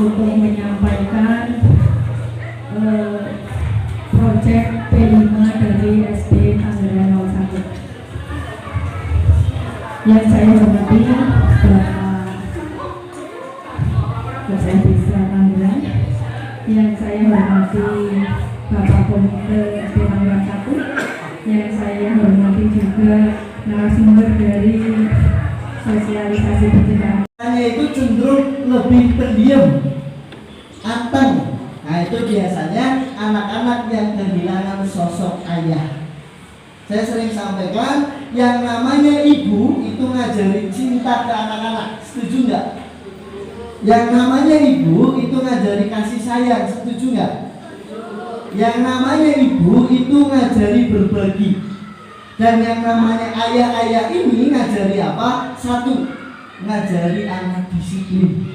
untuk menyampaikan proyek P5 dari SD Tangerang 01. Yang saya hormati Bapak Bisa Tangerang, yang saya hormati Bapak Komite SD Tangerang 1, yang saya hormati juga narasumber dari sosialisasi pencegahan. Itu cenderung lebih pendiam, anteng. Nah itu biasanya anak-anak yang kehilangan sosok ayah. Saya sering sampaikan, yang namanya ibu itu ngajarin cinta ke anak-anak, setuju nggak? Yang namanya ibu itu ngajari kasih sayang, setuju nggak? Yang namanya ibu itu ngajari berbagi. Dan yang namanya ayah-ayah ini ngajari apa? Satu, ngajari anak disiplin,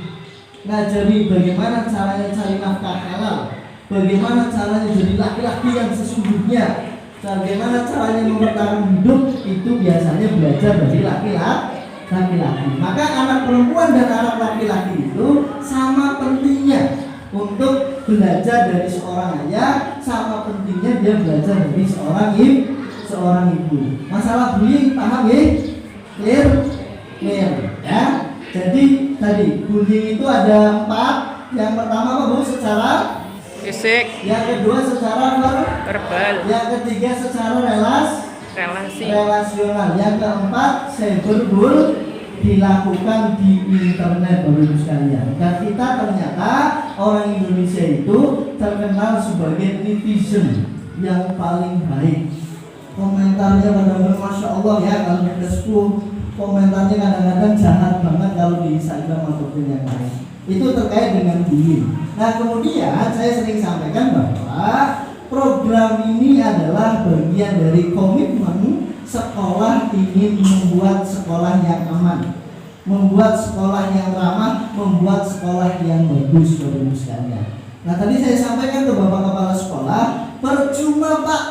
ngajari bagaimana caranya cari nafkah halal, bagaimana caranya jadi laki-laki yang sesungguhnya, bagaimana caranya mempertahankan hidup. Itu biasanya belajar dari laki-laki. Maka anak perempuan dan anak laki-laki itu sama pentingnya untuk belajar dari seorang ayah, sama pentingnya dia belajar dari seorang ibu. Masalah bullying paham ya? Clear ya. Jadi tadi bullying itu ada 4. Yang pertama apa Bu? Secara fisik. Yang kedua secara verbal. Yang ketiga secara relasi. Relasional. Yang keempat cyberbullying dilakukan di internet, Bapak-Ibu sekalian. Dan kita ternyata orang Indonesia itu terkenal sebagai netizen yang paling baik. Komentarnya kadang-kadang Masya Allah ya, kalau di Facebook komentarnya kadang-kadang jahat banget kalau di Instagram ataupun yang lain. Itu terkait dengan bullying. Nah kemudian saya sering sampaikan bahwa program ini adalah bagian dari komitmen sekolah ingin membuat sekolah yang aman, membuat sekolah yang ramah, membuat sekolah yang bagus, Bapak-Ibu sekalian. Nah tadi saya sampaikan ke Bapak Kepala Sekolah, percuma Pak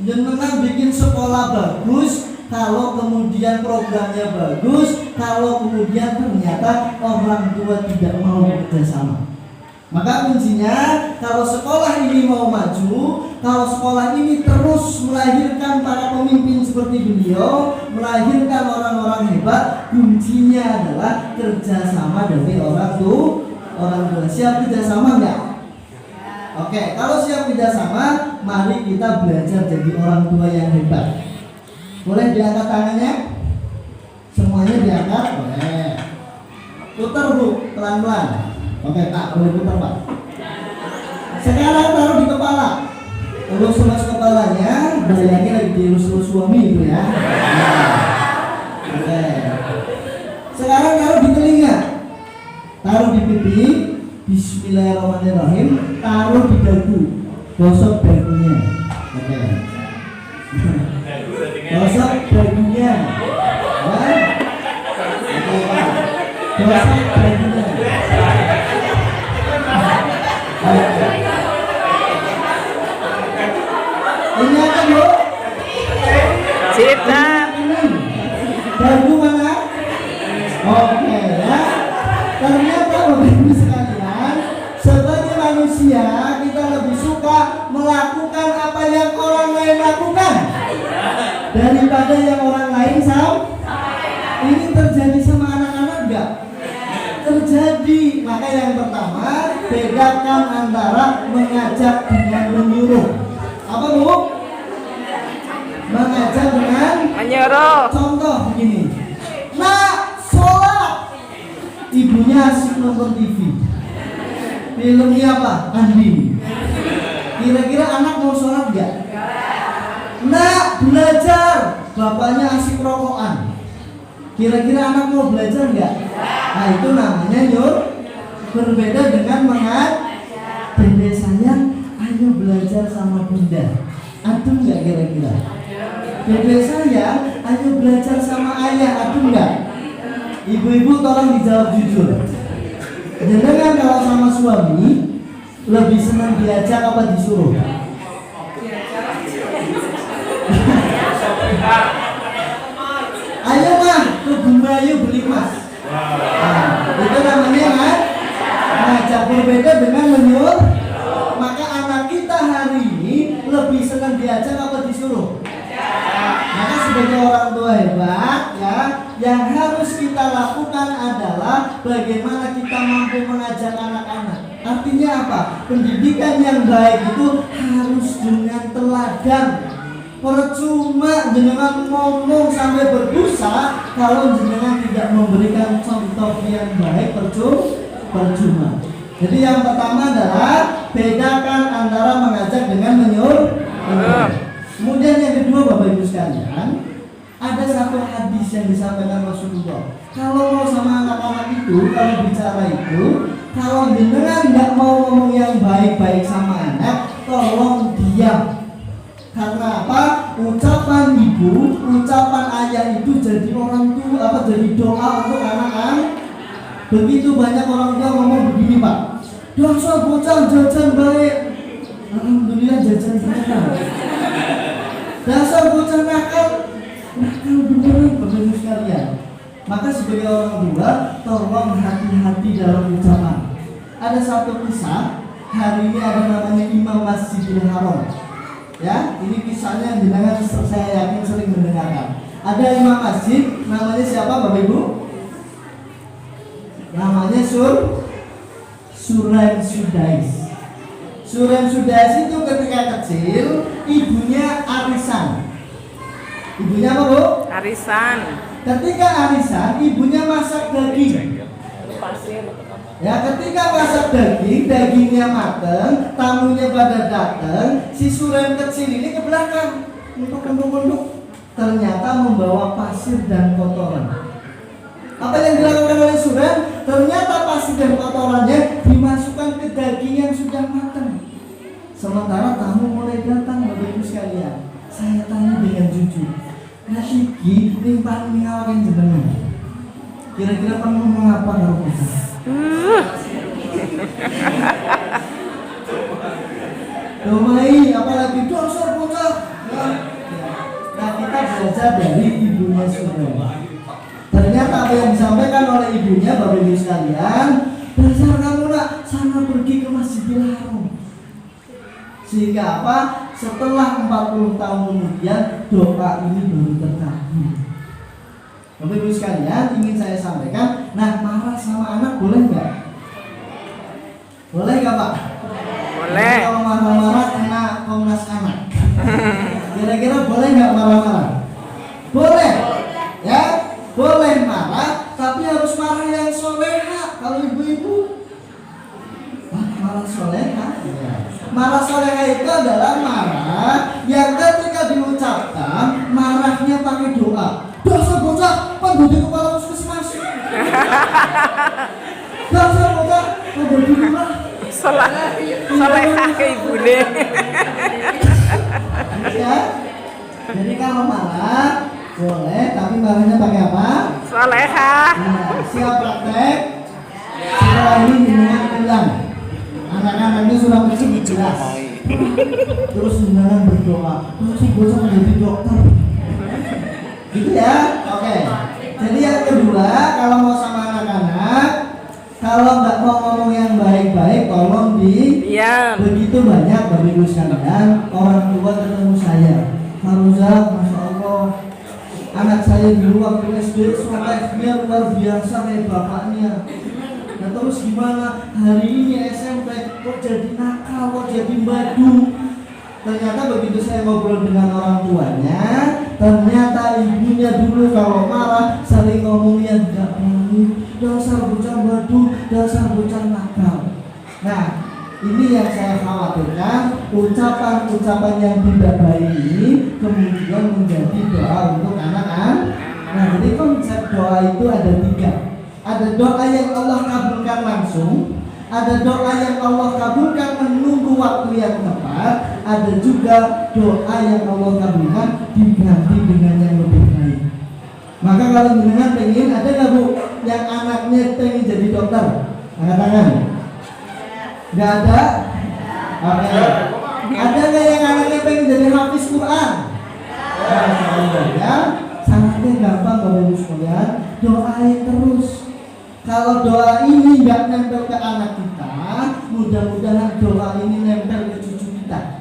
jenengan bikin sekolah bagus kalau kemudian programnya bagus, kalau kemudian ternyata orang tua tidak mau bekerjasama. Maka kuncinya, kalau sekolah ini mau maju, kalau sekolah ini terus melahirkan para pemimpin seperti beliau, melahirkan orang-orang hebat, kuncinya adalah kerjasama dari orang tua. Siap kerjasama enggak? Oke, kalau siap kerjasama, mari kita belajar jadi orang tua yang hebat. Boleh diangkat tangannya? Semuanya diangkat? Boleh. Putar Bu, pelan-pelan. Oke Pak, boleh putar Pak. Sekarang taruh di kepala. Elus-elus kepalanya, bayangin lagi dielus-elus suami itu ya. Oke. Sekarang taruh di telinga, taruh di pipi. Bismillahirrahmanirrahim. Taruh di dagu, gosok dagunya. Oke. Gosok dagunya. Ya. Oke Pak. Gosok dagunya. Ini apa Bu? Cita. Dagu mana? Oke ya. Ternyata Bapak-Ibu sekalian, sebagai manusia kita lebih suka melakukan apa yang orang lain lakukan daripada yang orang lain Ini terjadi sama anak-anak enggak? Terjadi. Maka yang pertama, bedakan antara mengajak dengan menyuruh. Apa Bu? Mengajak dengan menyuruh. Contoh begini. Nak, sholat. Ibunya asik nonton TV. Filmnya apa? Andi. Kira-kira anak mau sholat enggak? Nak, belajar. Bapaknya asik rokokan. Kira-kira anak mau belajar enggak? Nah itu namanya berbeda dengan mengajak. Dede sayang, ayo belajar sama bunda. Aduh enggak kira-kira? Dede sayang, ayo belajar sama ayah. Aduh enggak? Ibu-ibu tolong dijawab jujur. Jangan kalau sama suami lebih senang diajak apa disuruh? Ayo mah ke Bumayu beli emas. Nah, itu namanya kan? mengajak, berbeda dengan menyuruh. Maka anak kita hari ini lebih senang diajak apa disuruh? Maka sebagai orang tua hebat ya, yang harus kita lakukan adalah bagaimana kita mampu mengajak anak-anak. Artinya apa? Pendidikan yang baik itu harus dengan teladan. Percuma jenengan ngomong sampai berbusa kalau jenengan tidak memberikan contoh yang baik, percuma. Jadi yang pertama adalah bedakan antara mengajak dengan menyuruh. Kemudian yang kedua Bapak Ibu sekalian, ada satu hadis yang disampaikan Rasulullah. Kalau mau sama anak-anak itu, kalau bicara itu, kalau jenengan nggak mau ngomong yang baik-baik sama anak, tolong diam. Karena apa? Ucapan ibu, ucapan ayah itu jadi orang tua jadi doa untuk anak-anak. Begitu banyak orang tua ngomong begini Pak, dasar bocah jajan baik. Alhamdulillah jajan nakal. Dasar bocah nakal beneran Bapak Ibu sekalian. Maka sebagai orang tua, tolong hati-hati dalam ucapan. Ada satu kisah, hari ini ada namanya Imam Masjidil Haram. Ya, ini kisahnya yang jenengan saya yakin sering mendengarkan. Ada imam masjid, namanya siapa Bapak Ibu? Namanya Suren Sudais. Suren Sudais itu ketika kecil, ibunya arisan. Ibunya apa Bu? Arisan. Ketika arisan, ibunya masak daging. Ya, ketika masak daging, dagingnya mateng, tamunya pada datang, si Suren kecil ini ke belakang, untuk ternyata membawa pasir dan kotoran. Apa yang dilakukan oleh Suren? Ternyata pasir dan kotorannya dimasukkan ke daging yang sudah matang. Sementara tamu mulai datang, Bapak Ibu sekalian. Saya tanya dengan jujur, nah iki limpah ngawakin jenengan. Kira-kira perlu mengapa ngaruh Domai, apalagi dosa bocah. Nah, kita belajar dari ibunya Suren. Ternyata apa yang disampaikan oleh ibunya, Bapak Ibu sekalian, dasar kamu nak, sana pergi ke Masjidil Haram. Sehingga apa? Setelah 40 tahun kemudian doa ini baru terkabul. Bapak Ibu sekalian, ingin saya sampaikan, nah marah sama anak boleh nggak? Boleh nggak Pak? Boleh. Kalau marah-marah kena Komnas Anak. Kira-kira boleh nggak marah-marah? Boleh. Ya, boleh marah, tapi harus marah yang soleha. Kalau ibu-ibu, marah soleha. Marah soleha itu adalah marah yang ketika diucapkan, marahnya pakai doa. Dasar bocah, penggudi kepala puskesmas. Dasar bocah, penggudi rumah. Solehah ke ibune. Ya. Jadi kalau marah boleh, tapi marahnya pakai apa? Solehah. Nah, siap praktek. Setelah ini dengan pulang. Anak-anaknya sudah kecil jelas. Terus dengan berdoa. Terus si bocah menjadi dokter. Gitu ya. Oke. Jadi yang kedua, kalau mau sama anak-anak, kalau nggak mau ngomong yang baik-baik, tolong Diam. Begitu banyak Bapak Ibu sekalian, orang tua ketemu saya, Faruza, Masya Allah, anak saya dulu waktu SD, soalnya luar biasa kayak bapaknya. Nah terus gimana? Hari ini SMP kok jadi nakal, kok jadi badu. Ternyata begitu saya ngobrol dengan orang tuanya, ternyata ibunya dulu kalau marah sering ngomongnya tidak baik, dasar bocah badu, dasar bocah nakal. Nah, ini yang saya khawatirkan, ucapan-ucapan yang tidak baik ini kemudian menjadi doa untuk anak-anak. Nah, jadi konsep doa itu ada 3. Ada doa yang Allah kabulkan langsung, ada doa yang Allah kabulkan menunggu waktu yang tepat, ada juga doa yang Allah kabulkan diganti dengan yang lebih baik. Maka kalau jenengan pengen, ada nggak Bu yang anaknya pengen jadi dokter? Angkat tangan. Nggak ada? Oke. Ada nggak yang anaknya pengen jadi hafiz Quran? Ya, sangatnya gampang Bapak Ibu sekalian. Doain terus. Kalau doa ini nggak nempel ke anak kita, mudah-mudahan doa ini nempel ke cucu kita.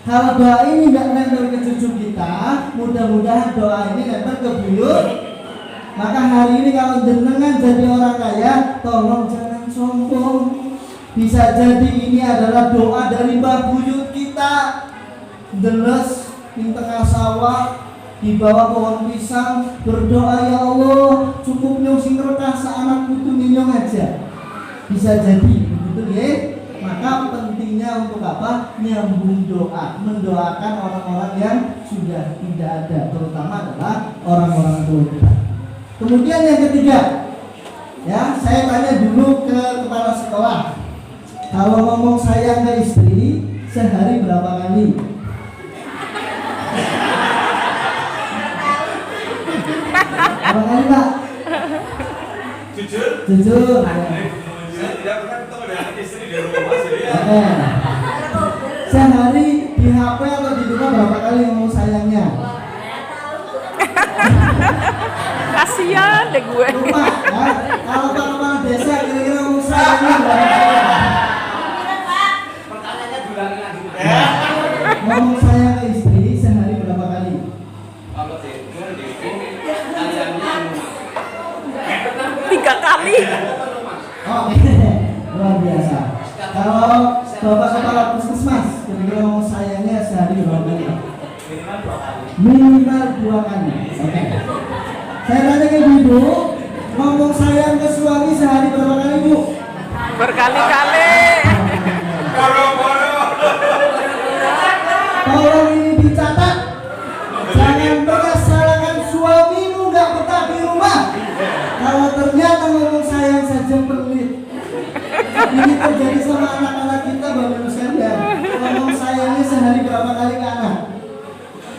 Kalau doa ini nggak nempel ke cucu kita, mudah-mudahan doa ini nempel ke buyut. Maka hari ini kalau jenengan jadi orang kaya, tolong jangan sombong. Bisa jadi ini adalah doa dari mbah buyut kita. Deles di tengah sawah, di bawah pohon pisang, berdoa, ya Allah, cukup nyong sing rekah anak putu ninyong aja. Bisa jadi begitu ya. Maka pentingnya untuk apa? Nyambung doa, mendoakan orang-orang yang sudah tidak ada, terutama adalah orang-orang tua kita. Kemudian yang ketiga, ya, saya tanya dulu ke kepala sekolah. Kalau ngomong sayang ke istri, sehari berapa kali? Berapa kali, Pak? Jujur. Saya tidak pernah ketemu dengan istri di rumah saya. Oke. Sehari di HP atau di rumah berapa kali ngomong sayangnya? Kasian deh gue. Rumah, ya. Kalau kepala desa kira-kira ngomong sayangnya berapa kali? Pertanyaannya diulangi lagi. Ngomong sayang ke istri sehari berapa kali? Apa sih? Kaliannya 3 kali. Oke, luar biasa. Kalau bapak kepala puskesmas, kira-kira ngomong sayangnya sehari berapa kali? Minimal 2 kali. Oke. Saya tanya ke ibu, ngomong sayang ke suami sehari berapa kali, Bu? Berkali-kali. Tolong ini dicatat. Jangan pernah salahkan suamimu nggak betah di rumah. Kalau ternyata ngomong sayang saja pelit. Ini terjadi sama anak-anak kita, Bapak Ibu sekalian. Ngomong sayangnya sehari berapa kali ke anak?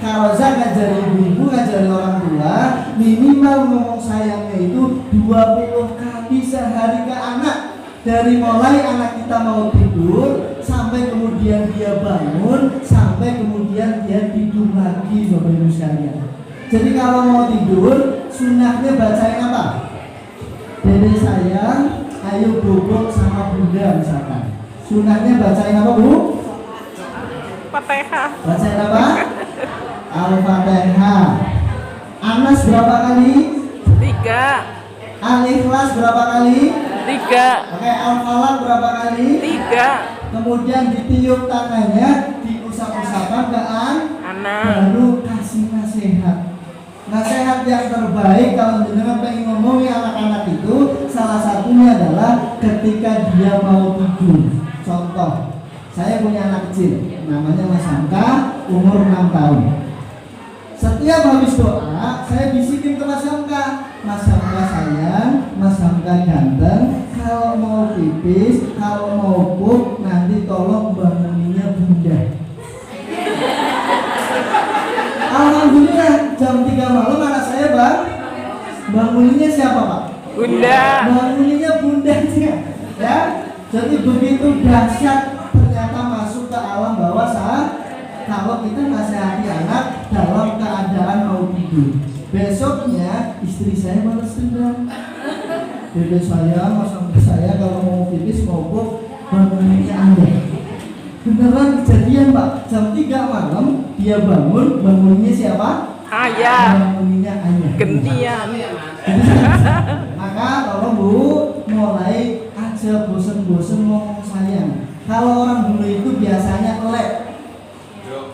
Kalau saya ngajari ibu, ngajari orang tua, minimal ngomong sayangnya itu 20 kali sehari ke anak. Dari mulai anak kita mau tidur, sampai kemudian dia bangun, sampai kemudian dia tidur lagi, Bapak Ibu sekalian. Jadi kalau mau tidur, sunnahnya bacain apa? Dede sayang, ayo bobok sama bunda misalkan. Sunnahnya bacain apa, Bu? Fatihah. Bacain apa? Al-Fatihah. Anas berapa kali? 3. Al-Ikhlas berapa kali? 3. Oke, Al-Falaq berapa kali? 3. Kemudian ditiup tangannya, diusap-usapan ke Anak. baru kasih nasihat. Nasihat yang terbaik kalau jenengan pengen ngomongi anak-anak itu, salah satunya adalah ketika dia mau tidur. Contoh, saya punya anak kecil, namanya Mas Hamka, umur 6 tahun. Setiap habis doa, saya bisikin ke Mas Hamka, Mas Hamka sayang, Mas Hamka ganteng, kalau mau pipis, kalau mau pup, nanti tolong banguninnya bunda. Alhamdulillah jam 3 malam anak saya banguninnya siapa, Pak? Bunda. Banguninnya bundanya, ya. Jadi begitu dahsyat ternyata masuk ke alam bawah saat kalau kita nasihati anak dalam keadaan mau tidur. Besoknya istri saya balas dendam. Dede saya, mas saya kalau mau pipis mau pup, banguninnya Anda. Beneran kejadian, Pak. Jam 3 malam dia banguninnya siapa? Ayah. Banguninnya ayah. Gentian. Maka tolong Bu, mulai aja bosen-bosen ngomong sayang. Kalau orang dulu itu biasanya elek,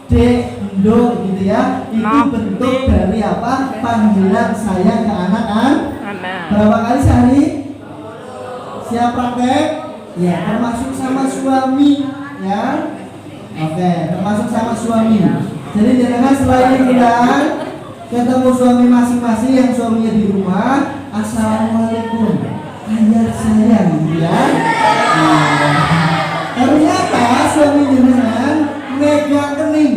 dek, do gitu ya. Itu bentuk dari apa? Panggilan sayang ke anak kan? Anak. Berapa kali sehari? Siap praktek? Ya, termasuk sama suami, ya. Oke, termasuk sama suami. Jadi jangan setelah ini bulan ketemu suami masing-masing, yang suaminya di rumah, assalamualaikum, ayah sayang, ya. Ternyata suami jenengan megang kening.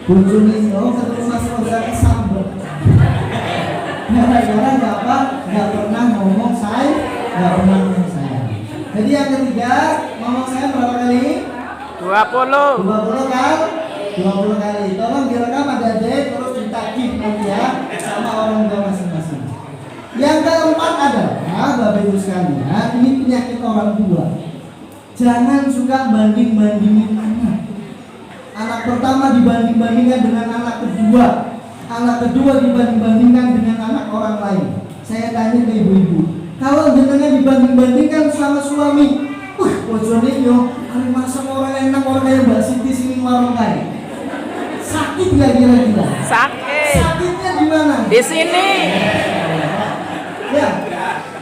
Bojone yo ketemu Mas Roza kesambet. Gara-gara nggak pernah ngomong nggak pernah ngomong sayang. Jadi yang ketiga, ngomong sayang berapa kali? 20. 20 kan? 20 kali. Tolong direkam ada date terus ditagih nanti ya sama orang tua masing-masing. Yang keempat adalah Bapak Ibu sekalian, ini penyakit orang tua. Jangan suka banding-bandingin anak. Anak pertama dibanding-bandingkan dengan anak kedua. Anak kedua dibanding-bandingkan dengan anak orang lain. Saya tanya ke ibu-ibu, kalau jenengan dibanding-bandingkan sama suami, bojone yo, ari masak orang enak orang kayak Mbak Siti sini warung kae. Sakit gak kira-kira? Sakit. Sakitnya di mana? Di sini. Ya,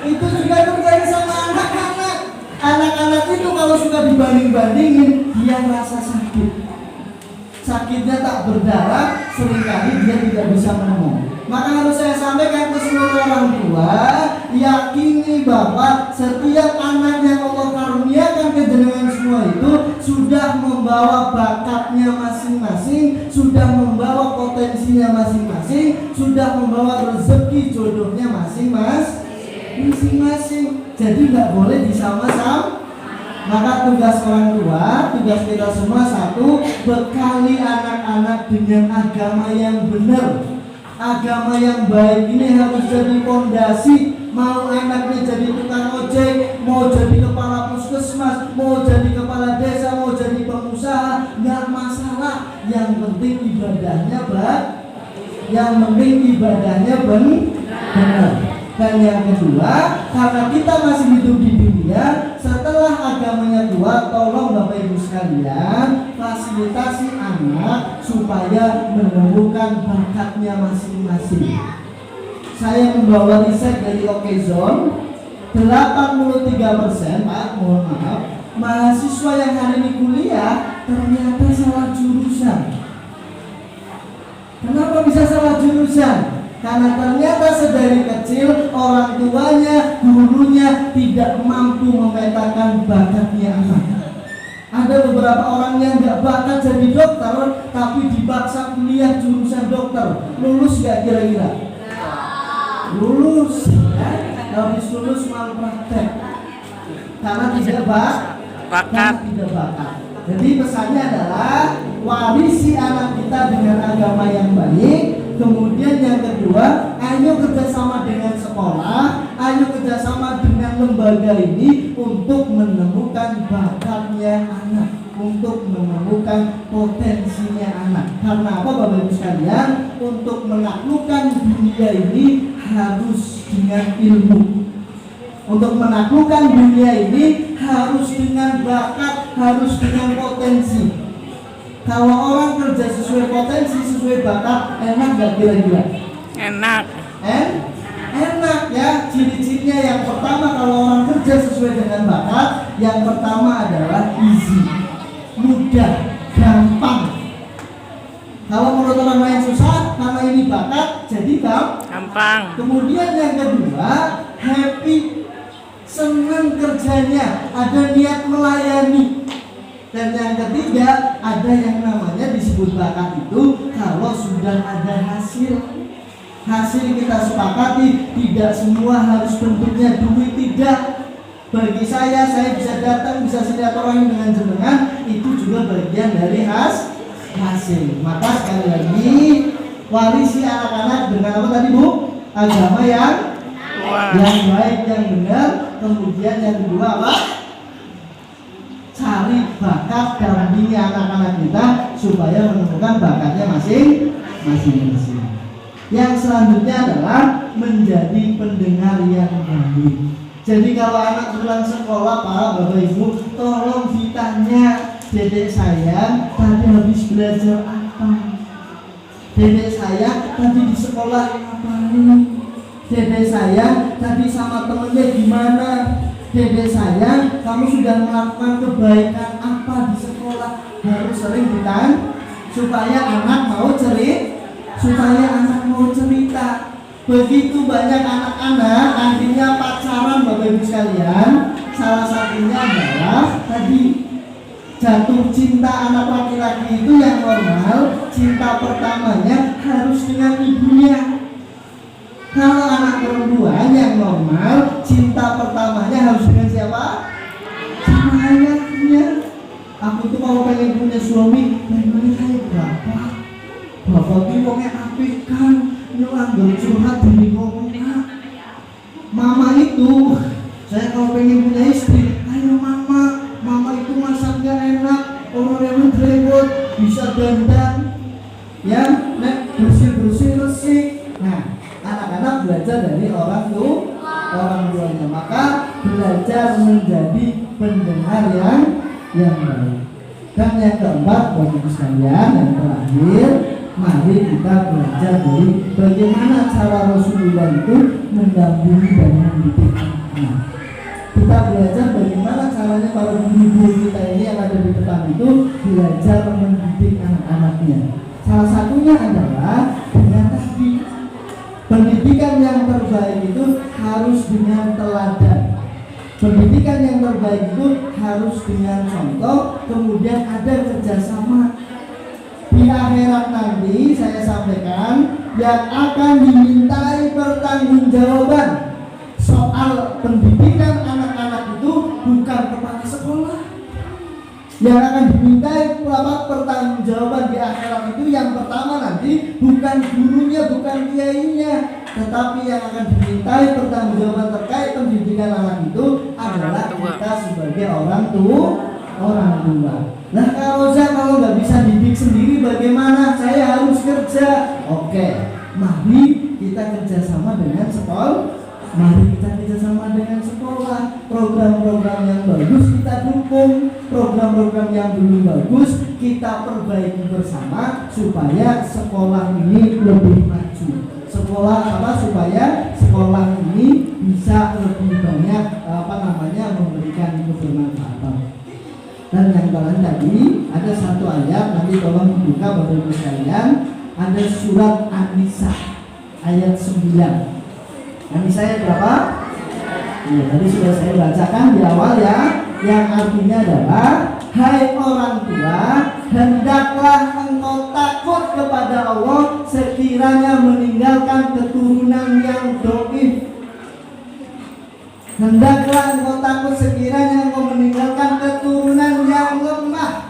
itu juga terjadi sama anak-anak. Anak-anak itu kalau suka dibanding-bandingin, dia merasa sakit. Sakitnya tak berdarah, seringkali dia tidak bisa ngomong. Maka harus saya sampaikan ke seluruh orang tua, yakini bahwa setiap anak yang Allah karuniakan ke jenengan semua itu sudah membawa bakatnya masing-masing, sudah membawa potensinya masing-masing, sudah membawa rezeki jodohnya masing-masing. Jadi nggak boleh disama-sama. Maka tugas orang tua, tugas kita semua satu, bekali anak-anak dengan agama yang benar. Agama yang baik ini harus jadi fondasi. Mau anaknya jadi tukang ojek, mau jadi kepala puskesmas, mau jadi kepala desa, mau jadi pengusaha, nggak masalah. Yang penting ibadahnya baik. Yang penting ibadahnya benar. Dan yang kedua, karena kita masih hidup di dunia, setelah agamanya kuat, tolong Bapak Ibu sekalian fasilitasi anak supaya menemukan bakatnya masing-masing. Saya membawa riset dari Okezone, 83%, Pak, mohon maaf, mahasiswa yang hari ini kuliah ternyata salah jurusan. Kenapa bisa salah jurusan? Karena ternyata sedari kecil orang tuanya, gurunya tidak mampu memetakan bakatnya anak. Ada beberapa orang yang nggak bakat jadi dokter, tapi dipaksa kuliah jurusan dokter. Lulus nggak kira-kira? Lulus, ya? Habis lulus malu praktek. Karena tidak bakat. Jadi pesannya adalah warisi anak kita dengan agama yang baik. Kemudian yang kedua, ayo kerjasama dengan sekolah, ayo kerjasama dengan lembaga ini untuk menemukan bakatnya anak, untuk menemukan potensinya anak. Karena apa Bapak Ibu sekalian? Untuk menaklukkan dunia ini harus dengan ilmu. Untuk menaklukkan dunia ini harus dengan bakat, harus dengan potensi. Kalau orang kerja sesuai potensi, sesuai bakat, enak gak kira-kira? Enak. Enak ya. Ciri-cirinya yang pertama kalau orang kerja sesuai dengan bakat, yang pertama adalah easy, mudah, gampang. Kalau menurut orang lain susah, karena ini bakat, jadi Gampang. Kemudian yang kedua, happy, senang kerjanya, ada niat melayani. Dan yang ketiga, ada yang namanya disebut bakat itu kalau sudah ada hasil. Hasil kita sepakati, tidak semua harus bentuknya duit, tidak. Bagi saya bisa datang, bisa silaturahmi dengan jenengan, itu juga bagian dari hasil. Maka sekali lagi, warisi anak-anak dengan apa tadi Bu? Agama yang baik, yang benar. Kemudian yang kedua apa? Cari bakat dampingi anak-anak kita supaya menemukan bakatnya masing-masing. Yang selanjutnya adalah menjadi pendengar yang baik. Jadi kalau anak pulang sekolah, Pak, Bapak Ibu, tolong ditanya, dedek saya tadi habis belajar apa? Dedek saya tadi di sekolah ngapain? Dedek saya tadi sama temennya gimana? Dedek saya, kamu sudah melakukan kebaikan apa di sekolah? Harus sering ditanya supaya anak mau cerita. Begitu banyak anak-anak akhirnya pacaran Bapak Ibu sekalian. Salah satunya adalah tadi jatuh cinta anak laki-laki itu yang normal. Cinta pertamanya harus dengan ibunya. Kalau anak perempuan yang normal, cinta pertamanya harus dengan siapa? Sama ayahnya. Aku tuh kalau pengen punya suami, pengen kayak bapak. Bapak tuh wongnya apik kan, nyulang curhat dari ngomongnya. itu. Saya kalau pengen punya istri, ayo mama itu masaknya enak, orang yang rewot, bisa dandan, ya, bersih resik. Nah, anak-anak belajar dari orang tuanya, maka belajar menjadi pendengar yang baik. Dan yang keempat, bagi sekalian, yang terakhir, mari kita belajar dari bagaimana cara Rasulullah itu mendampingi dan mendidik anak. Kita belajar bagaimana caranya para guru-guru kita ini yang ada di depan itu belajar mendidik anak-anaknya. Salah satunya adalah dengan tadi, pendidikan yang terbaik itu harus dengan teladan. Pendidikan yang terbaik itu harus dengan contoh, kemudian ada kerjasama. Di akhirat nanti saya sampaikan yang akan dimintai pertanggungjawaban soal pendidikan anak-anak itu bukan kepala sekolah. Yang akan dimintai pertanggungjawaban di akhirat itu yang pertama nanti bukan gurunya, bukan kiainya, tetapi yang akan dimintai pertanggungjawaban terkait pendidikan anak itu adalah kita sebagai orang tua. Nah kalau nggak bisa didik sendiri bagaimana? Saya harus kerja. Oke, mari kita kerjasama dengan sekolah. Mari kita kerjasama dengan sekolah. Program-program yang bagus kita dukung, program-program yang belum bagus kita perbaiki bersama supaya sekolah ini lebih maju. Supaya sekolah ini bisa lebih banyak memberikan kebermanfaatan. Dan yang kalian tadi ada satu ayat, nanti tolong dibuka Bapak Ibu sekalian, ada surat An-Nisa ayat 9. An-Nisa ayat berapa? Iya, tadi sudah saya bacakan di awal ya, yang artinya adalah hai orang tua, hendaklah engkau takut kepada Allah sekiranya meninggalkan keturunan yang dhaif. Hendaklah engkau takut sekiranya engkau meninggalkan keturunan yang lemah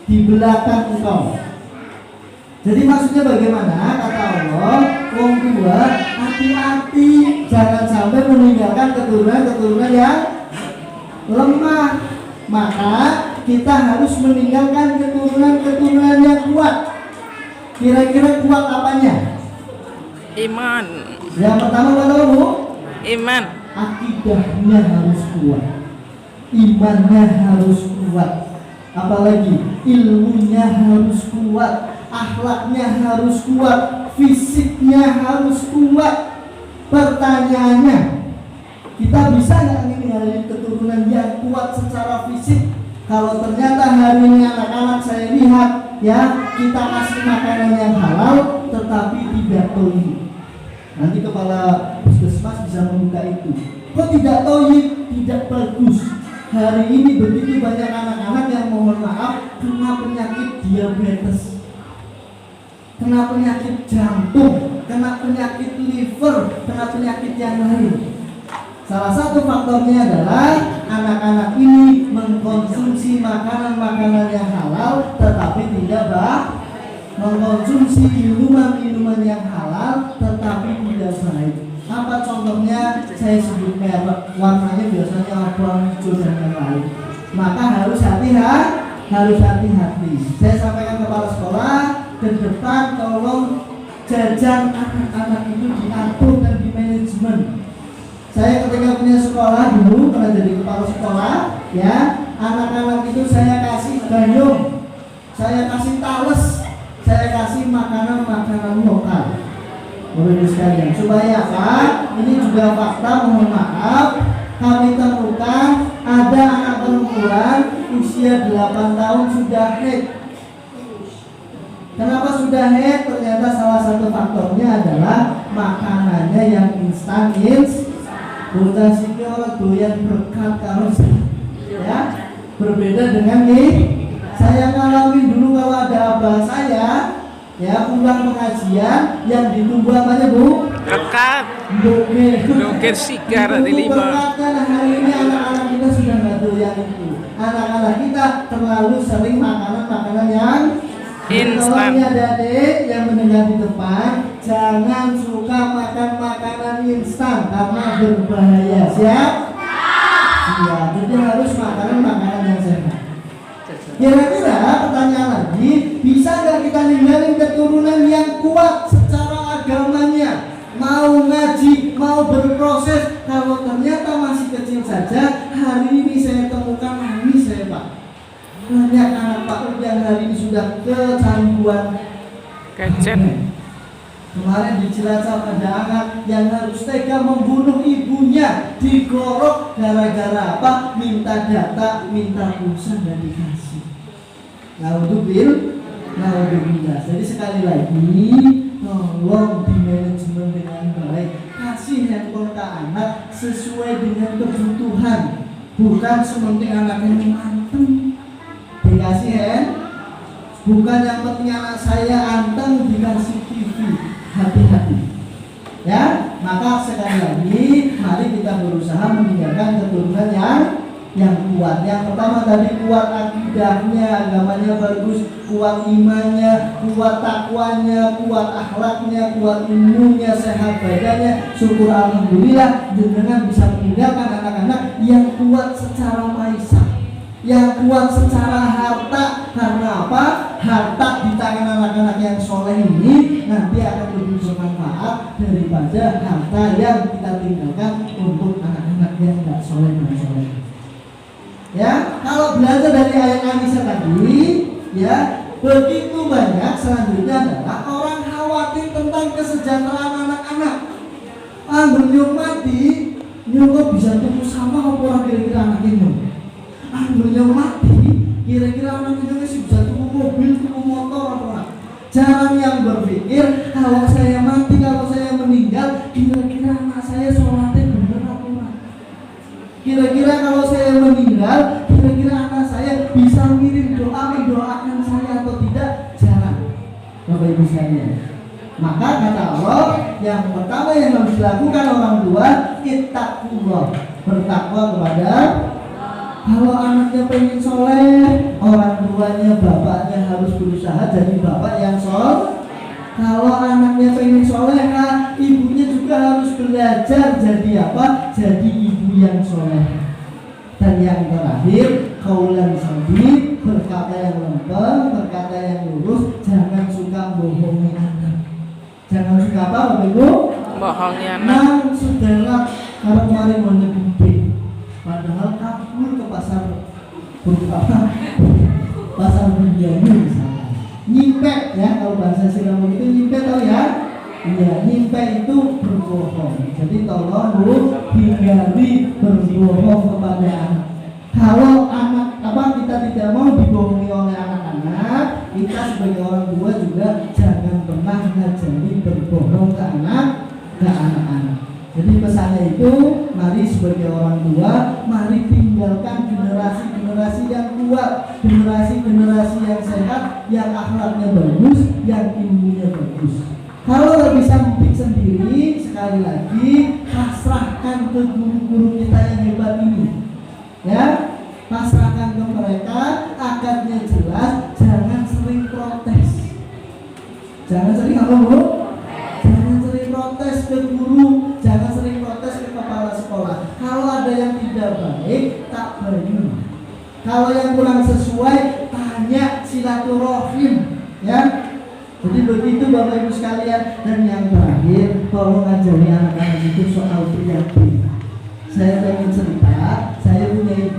di belakang engkau. Jadi maksudnya bagaimana? Kata Allah, wong tua hati-hati jangan sampai meninggalkan keturunan yang lemah. Maka kita harus meninggalkan keturunan yang kuat. Kira-kira kuat apanya? Iman. Yang pertama apa Bu? Iman. Akidahnya harus kuat, imannya harus kuat, apalagi ilmunya harus kuat, akhlaknya harus kuat, fisiknya harus kuat. Pertanyaannya, kita bisa nggak meninggalkan keturunan yang kuat secara fisik? Kalau ternyata hari ini anak-anak saya lihat ya, kita kasih makanan yang halal tetapi tidak toyib. Nanti kepala puskesmas bisa membuka itu. Kok tidak toyib, tidak bagus. Hari ini begitu banyak anak-anak yang mohon maaf kena penyakit diabetes, kena penyakit jantung, kena penyakit liver, kena penyakit yang lain. Salah satu faktornya adalah anak-anak ini mengkonsumsi makanan-makanan yang halal tetapi tidak baik, mengkonsumsi minuman-minuman yang halal tetapi tidak baik. Apa contohnya? Saya sebut merek, warnanya biasanya abang, hijau dan yang lain. Maka harus hati-hati. Saya sampaikan kepala sekolah, ke depan tolong jajan anak-anak itu diatur dan di manajemen. Saya ketika punya sekolah dulu, pernah jadi kepala sekolah, ya, anak-anak itu saya kasih gandum, saya kasih tales, saya kasih makanan-makanan lokal. Bapak sekalian, supaya apa? Ini juga fakta, mohon maaf, kami temukan ada anak perempuan usia 8 tahun sudah haid. Kenapa sudah haid? Ternyata salah satu faktornya adalah makanannya yang instan. Bocah sini orang doyan berkat kalau ya, berbeda dengan ini. Saya ngalami dulu kalau ada abah saya ya pulang pengajian yang ditunggu apanya Bu? Rekat. Doger sigar di lima. Karena hari ini anak-anak kita sudah nggak doyan itu. Anak-anak kita terlalu sering makanan yang instan. Kalau ada adik yang mendengar di depan, jangan suka makan makanan instan karena berbahaya. Siap? Siap. Jadi harus makanan yang sehat. Kira-kira pertanyaan lagi, bisa nggak kita ninggalin keturunan yang kuat secara agamanya, mau ngaji, mau berproses, kalau ternyata masih kecil saja? Hari ini saya temukan nangis saya Pak. Banyak anak Pak yang hari ini sudah kecanduan Gadget. Kemarin di Cilacap ada anak yang harus tega membunuh ibunya, digorok gara-gara apa? Minta data, minta pulsa dan dikasih. Naudzubillah. Jadi sekali lagi, tolong di manajemen dengan baik. Kasih handphone ke anak sesuai dengan kebutuhan, bukan sementing anaknya anteng dikasih bukan yang penting anak saya anteng dikasih TV. Hati-hati ya. Maka sekali lagi mari kita berusaha meninggalkan keturunan yang kuat. Yang pertama tadi kuat akidahnya, agamanya bagus, kuat imannya, kuat takwanya, kuat akhlaknya, kuat ilmunya, sehat badannya. Syukur alhamdulillah dengan bisa meninggalkan anak-anak yang kuat secara maisha, yang kuat secara harta. Karena apa? Harta di tangan anak-anak yang soleh ini nanti akan lebih bermanfaat daripada harta yang kita tinggalkan untuk anak-anak yang tidak soleh. Ya, kalau belajar dari ayat An-Nisa tadi, ya begitu banyak. Selanjutnya adalah orang khawatir tentang kesejahteraan anak-anak. Beliau mati, nyokap bisa tumbuh sama apa kira-kira anak ini. Beliau mati, kira-kira anak ini masih bisa tumbuh mobil, tumbuh motor apa? Jangan yang berpikir kalau saya mati, kalau saya meninggal, kira-kira anak saya sholatnya bener apa enggak? Kira-kira kalau saya meninggal, kira-kira anak saya bisa ngirim doa mendoakan saya atau tidak? Jangan, Bapak Ibu sekalian. Maka kata Allah, yang pertama yang harus dilakukan orang tua, ittaqullah, bertakwa kepada. Kalau anaknya pengen soleh, orang tuanya, bapaknya harus berusaha jadi bapak yang soleh. Kalau anaknya pengen soleha, ibunya juga harus belajar jadi apa? Jadi ibu yang soleh. Dan yang terakhir, qaulan sadid, berkata yang lempeng, berkata yang lurus, jangan suka bohongi anak. Jangan suka apa, Bapak Ibu? Bohongnya anak. Nang saudara kalau kemarin mau nyebut, padahal kabur ke pasar pasar Bunjani misalnya. Nyimpek ya, kalau bahasa Siramu itu nyimpek tahu ya? Iya, nyimpek itu berbohong. Jadi tolong Bu, hindari berbohong kepada anak. Kalau anak kita tidak mau dibohongi oleh anak-anak, kita sebagai orang tua juga jangan pernah ngajari berbohong ke anak-anak. Jadi pesannya itu, mari sebagai orang tua, mari tinggalkan generasi-generasi yang kuat, generasi-generasi yang sehat, yang akhlaknya bagus, yang ilmunya bagus. Kalau nggak bisa mendidik sendiri, sekali lagi pasrahkan ke guru-guru kita yang hebat ini, ya, pasrahkan ke mereka, akarnya jelas, jangan sering protes. Jangan sering apa Bu? Jangan sering protes ke guru, jangan sering protes ke kepala sekolah. Kalau ada yang tidak baik, tak beri. Kalau yang kurang sesuai, tanya, silaturahim, ya. Jadi begitu Bapak Ibu sekalian. Dan yang terakhir, tolong ajari anak-anak itu soal prihatin. Saya ingin cerita, saya punya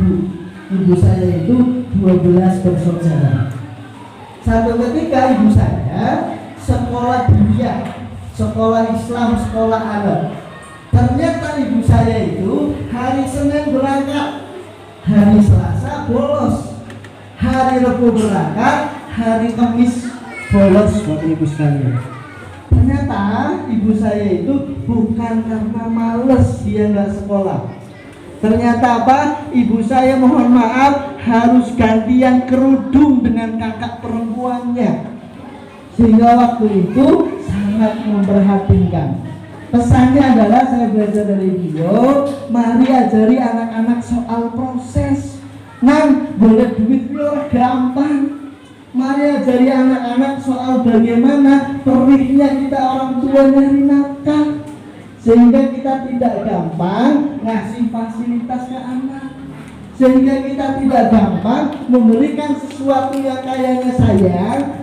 ibu saya itu 12 bersaudara. Satu ketika ibu saya sekolah dunia, sekolah Islam, sekolah Arab. Ternyata ibu saya itu hari Senin berangkat, hari Selasa bolos, hari Rabu berangkat, hari Kamis bolos. Bapak Ibu sekalian, ternyata ibu saya itu bukan karena males dia nggak sekolah. Ternyata apa? Ibu saya mohon maaf harus gantian kerudung dengan kakak perempuannya, sehingga waktu itu sangat memprihatinkan. Pesannya adalah saya belajar dari beliau, mari ajari anak-anak soal proses. Boleh duit gampang, Mari ajari anak-anak soal bagaimana perihnya kita orang tua nyari nafkah, sehingga kita tidak gampang ngasih fasilitas ke anak, sehingga kita tidak gampang memberikan sesuatu yang kayaknya sayang